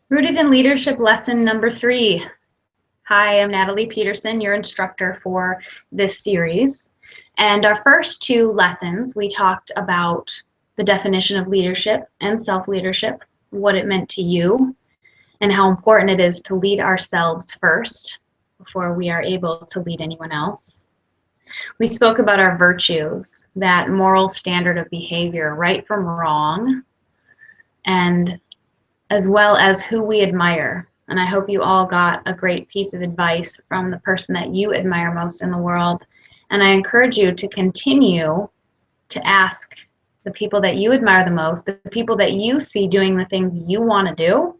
Rooted in Leadership lesson number 3. Hi, I'm Natalie Peterson, your instructor for this series. And our first 2 lessons, we talked about the definition of leadership and self-leadership, what it meant to you, and how important it is to lead ourselves first before we are able to lead anyone else. We spoke about our virtues, that moral standard of behavior, right from wrong, and as well as who we admire. And I hope you all got a great piece of advice from the person that you admire most in the world. And I encourage you to continue to ask the people that you admire the most, the people that you see doing the things you want to do.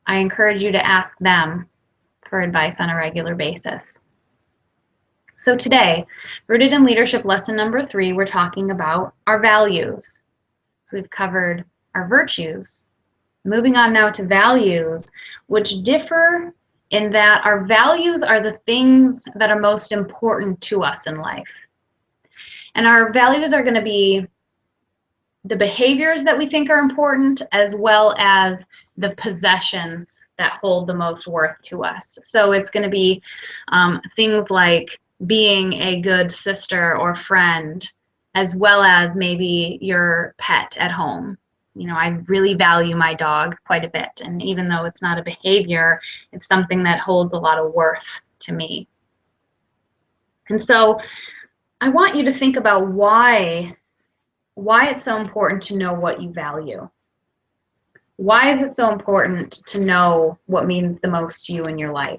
I encourage you to ask them for advice on a regular basis. So today, Rooted in Leadership lesson number 3, we're talking about our values. So we've covered our virtues. Moving on now to values, which differ in that our values are the things that are most important to us in life. And our values are going to be the behaviors that we think are important, as well as the possessions that hold the most worth to us. So it's going to be things like being a good sister or friend, as well as maybe your pet at home. You know, I really value my dog quite a bit, and even though it's not a behavior, it's something that holds a lot of worth to me. And so I want you to think about why it's so important to know what you value. Why is it so important to know what means the most to you in your life?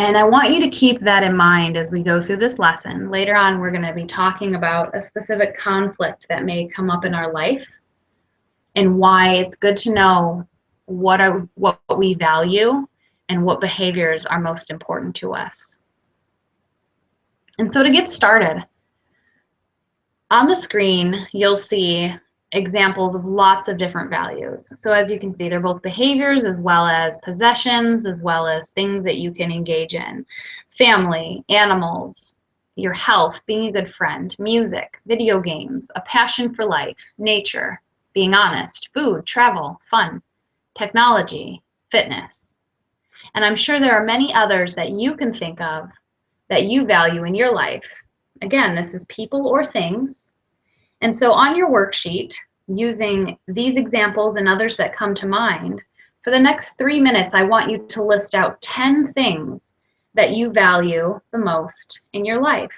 And I want you to keep that in mind as we go through this lesson. Later on, we're going to be talking about a specific conflict that may come up in our life and why it's good to know what we value and what behaviors are most important to us. And so to get started, on the screen, you'll see examples of lots of different values. So as you can see, they're both behaviors as well as possessions, as well as things that you can engage in. Family, animals, your health, being a good friend, music, video games, a passion for life, nature, being honest, food, travel, fun, technology, fitness. And I'm sure there are many others that you can think of that you value in your life. Again, this is people or things. And so on your worksheet, using these examples and others that come to mind, for the next 3 minutes, I want you to list out 10 things that you value the most in your life.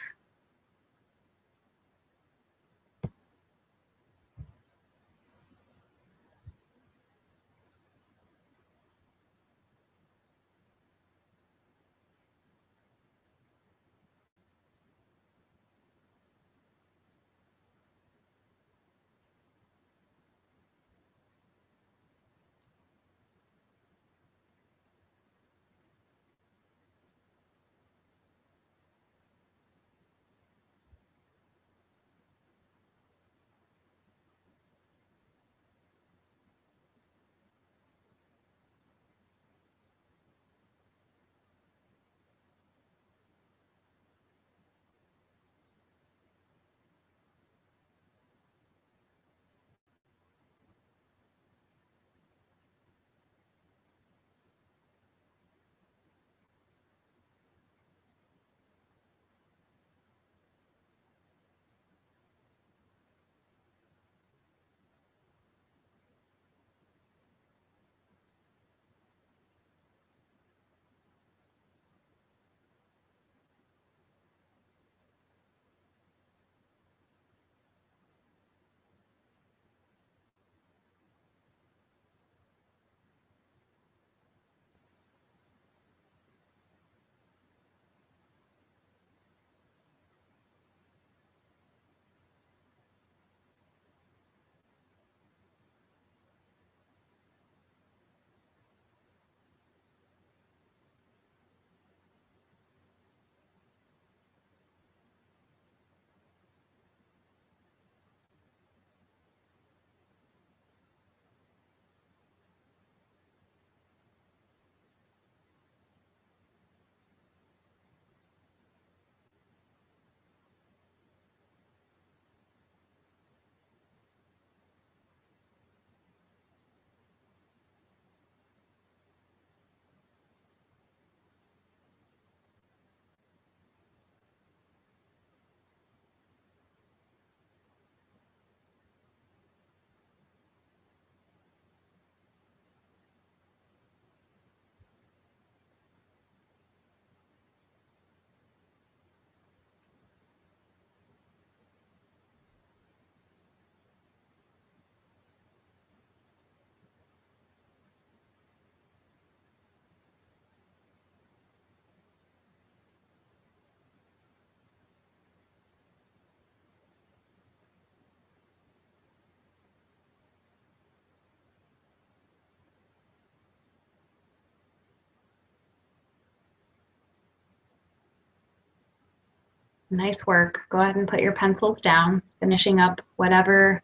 Nice work. Go ahead and put your pencils down, finishing up whatever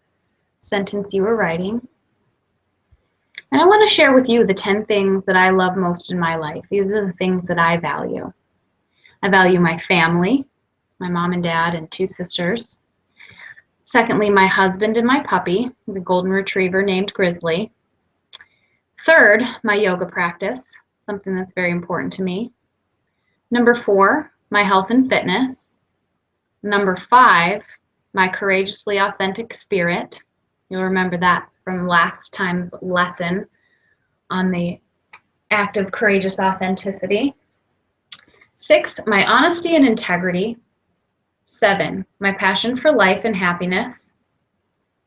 sentence you were writing. And I want to share with you the 10 things that I love most in my life. These are the things that I value. I value my family, my mom and dad and 2 sisters. Secondly, my husband and my puppy, the golden retriever named Grizzly. Third, my yoga practice, something that's very important to me. Number 4, my health and fitness. Number 5, my courageously authentic spirit. You'll remember that from last time's lesson on the act of courageous authenticity. 6, my honesty and integrity. 7, my passion for life and happiness.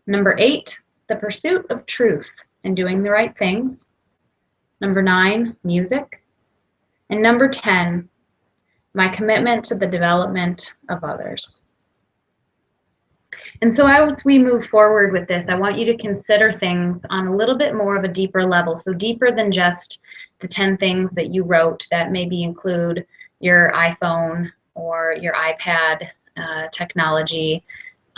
Number 8, the pursuit of truth and doing the right things. Number 9, music. And number 10, my commitment to the development of others. And so as we move forward with this, I want you to consider things on a little bit more of a deeper level. So deeper than just the 10 things that you wrote that maybe include your iPhone or your iPad technology.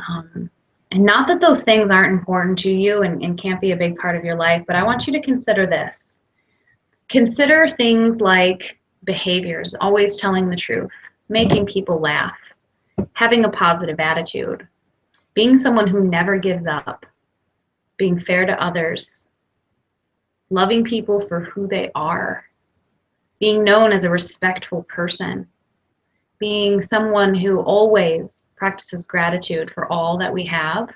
And not that those things aren't important to you and can't be a big part of your life, but I want you to consider this. Consider things like behaviors, always telling the truth, making people laugh, having a positive attitude, being someone who never gives up, being fair to others, loving people for who they are, being known as a respectful person, being someone who always practices gratitude for all that we have,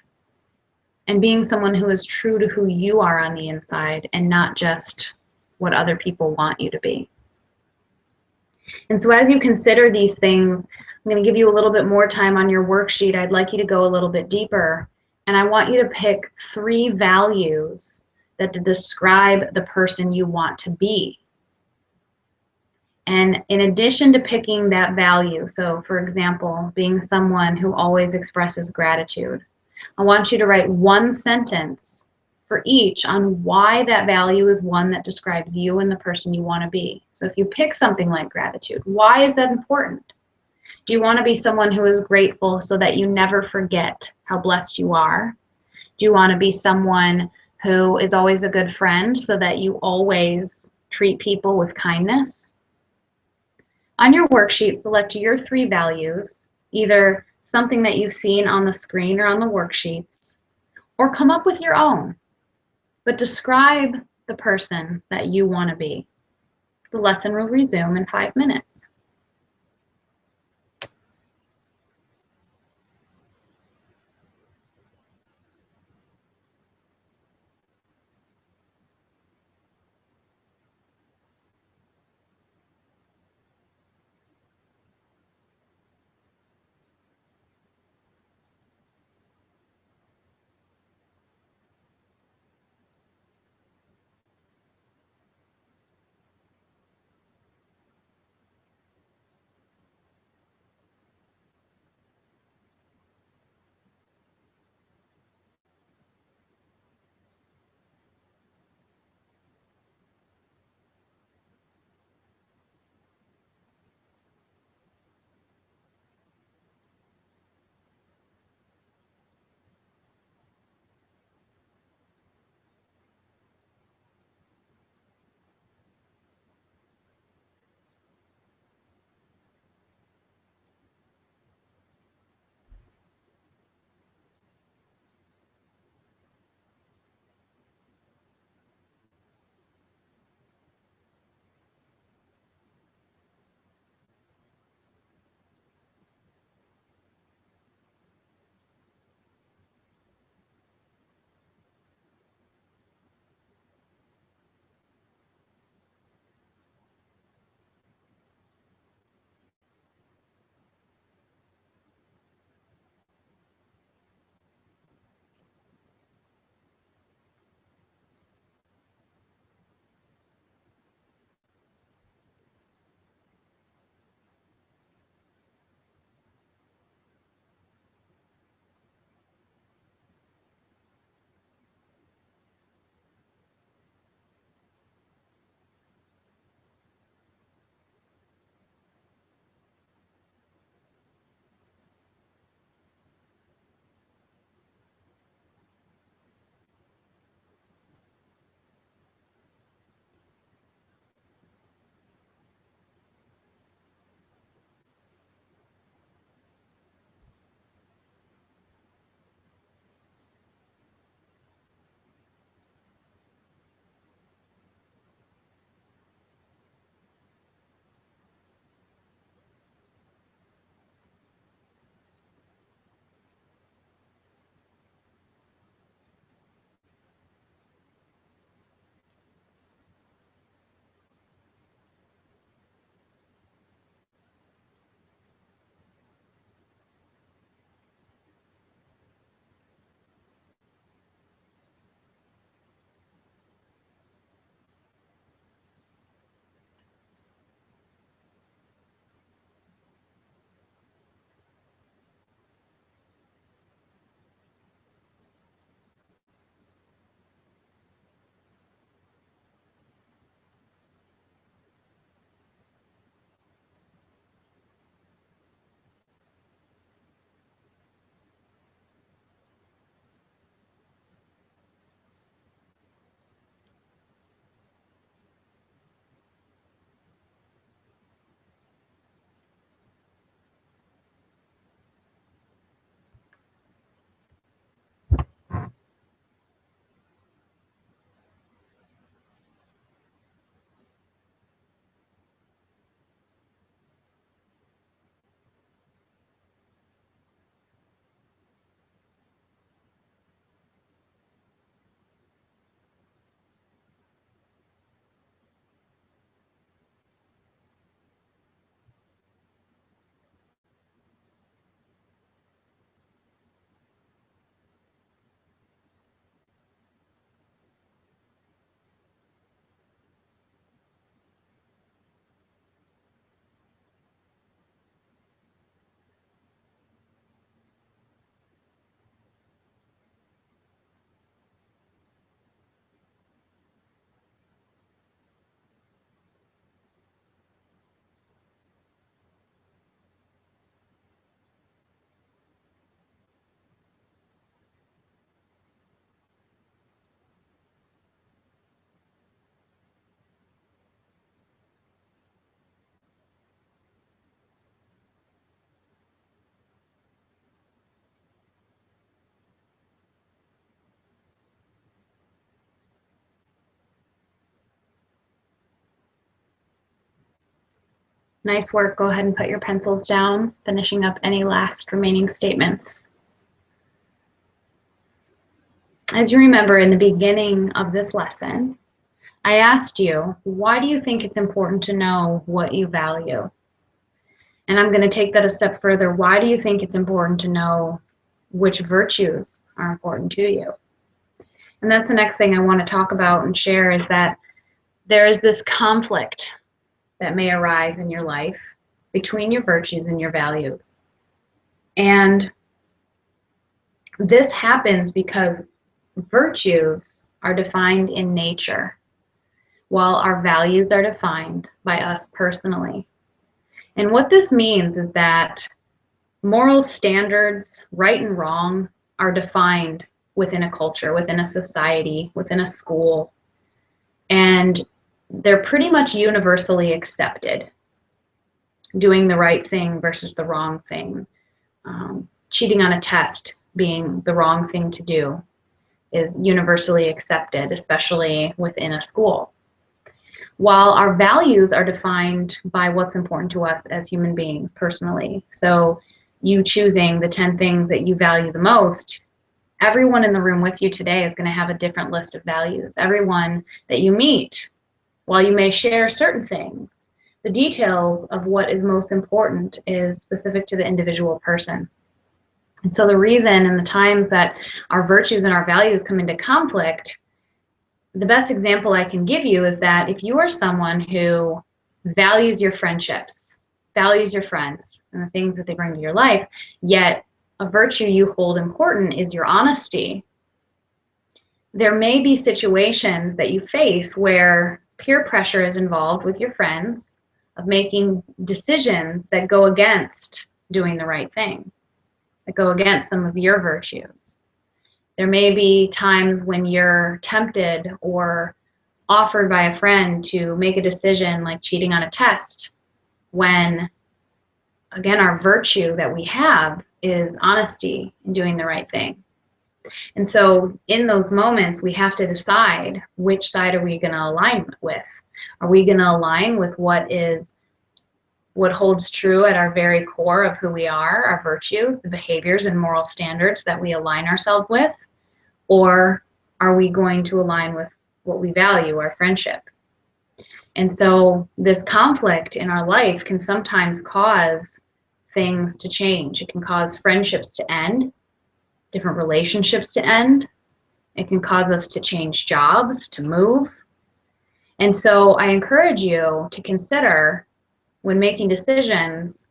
and being someone who is true to who you are on the inside and not just what other people want you to be. And so as you consider these things, I'm going to give you a little bit more time on your worksheet. I'd like you to go a little bit deeper, and I want you to pick 3 values that describe the person you want to be. And in addition to picking that value, so for example, being someone who always expresses gratitude, I want you to write 1 sentence for each on why that value is one that describes you and the person you want to be. So if you pick something like gratitude, why is that important? Do you want to be someone who is grateful so that you never forget how blessed you are? Do you want to be someone who is always a good friend so that you always treat people with kindness? On your worksheet, select your 3 values, either something that you've seen on the screen or on the worksheets, or come up with your own, but describe the person that you want to be. The lesson will resume in 5 minutes. Nice work. Go ahead and put your pencils down, finishing up any last remaining statements. As you remember, in the beginning of this lesson, I asked you, why do you think it's important to know what you value? And I'm going to take that a step further. Why do you think it's important to know which virtues are important to you? And that's the next thing I want to talk about and share, is that there is this conflict that may arise in your life between your virtues and your values. And this happens because virtues are defined in nature, while our values are defined by us personally. And what this means is that moral standards, right and wrong, are defined within a culture, within a society, within a school, and they're pretty much universally accepted. Doing the right thing versus the wrong thing, cheating on a test being the wrong thing to do, is universally accepted, especially within a school. While our values are defined by what's important to us as human beings personally. So you choosing the 10 things that you value the most, everyone in the room with you today is going to have a different list of values. Everyone that you meet, while you may share certain things, the details of what is most important is specific to the individual person. And so the reason and the times that our virtues and our values come into conflict, the best example I can give you is that if you are someone who values your friendships, values your friends and the things that they bring to your life, yet a virtue you hold important is your honesty, there may be situations that you face where peer pressure is involved with your friends of making decisions that go against doing the right thing, that go against some of your virtues. There may be times when you're tempted or offered by a friend to make a decision like cheating on a test, when, again, our virtue that we have is honesty and doing the right thing. And so in those moments, we have to decide which side are we going to align with. Are we going to align with what holds true at our very core of who we are, our virtues, the behaviors and moral standards that we align ourselves with? Or are we going to align with what we value, our friendship? And so this conflict in our life can sometimes cause things to change. It can cause friendships to end, different relationships to end. It can cause us to change jobs, to move. And so I encourage you to consider, when making decisions,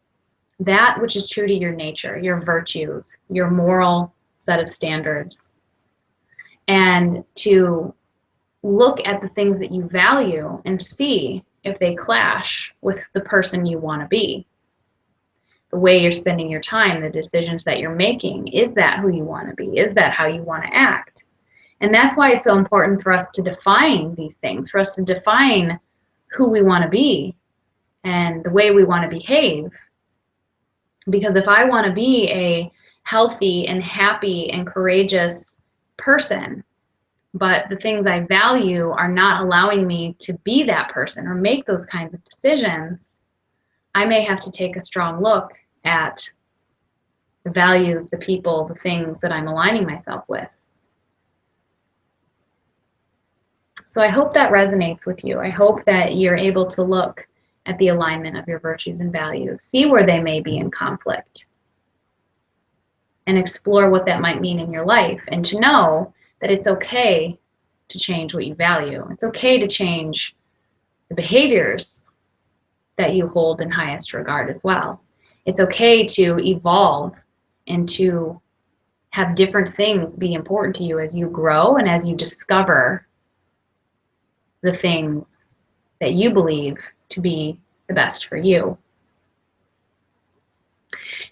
that which is true to your nature, your virtues, your moral set of standards, and to look at the things that you value and see if they clash with the person you want to be. The way you're spending your time, the decisions that you're making, is that who you want to be? Is that how you want to act? And that's why it's so important for us to define these things, for us to define who we want to be and the way we want to behave. Because if I want to be a healthy and happy and courageous person, but the things I value are not allowing me to be that person or make those kinds of decisions, I may have to take a strong look at the values, the people, the things that I'm aligning myself with. So I hope that resonates with you. I hope that you're able to look at the alignment of your virtues and values, see where they may be in conflict, and explore what that might mean in your life, and to know that it's okay to change what you value. It's okay to change the behaviors that you hold in highest regard as well. It's okay to evolve and to have different things be important to you as you grow and as you discover the things that you believe to be the best for you.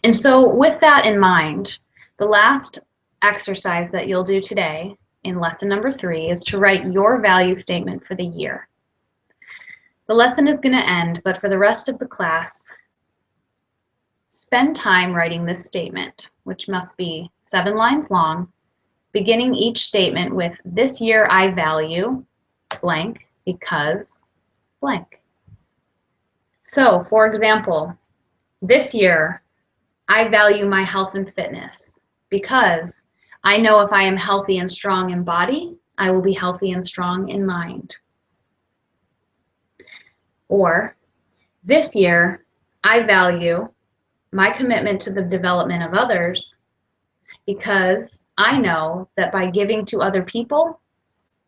And so with that in mind, the last exercise that you'll do today in lesson number 3 is to write your value statement for the year. The lesson is going to end, but for the rest of the class, spend time writing this statement, which must be 7 lines long, beginning each statement with, "This year I value blank because blank." So, for example, this year, I value my health and fitness because I know if I am healthy and strong in body, I will be healthy and strong in mind. Or, this year, I value my commitment to the development of others because I know that by giving to other people,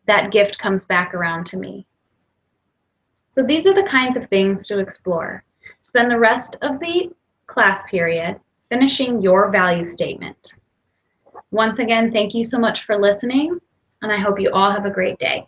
that gift comes back around to me. So these are the kinds of things to explore. Spend the rest of the class period finishing your value statement. Once again, thank you so much for listening, and I hope you all have a great day.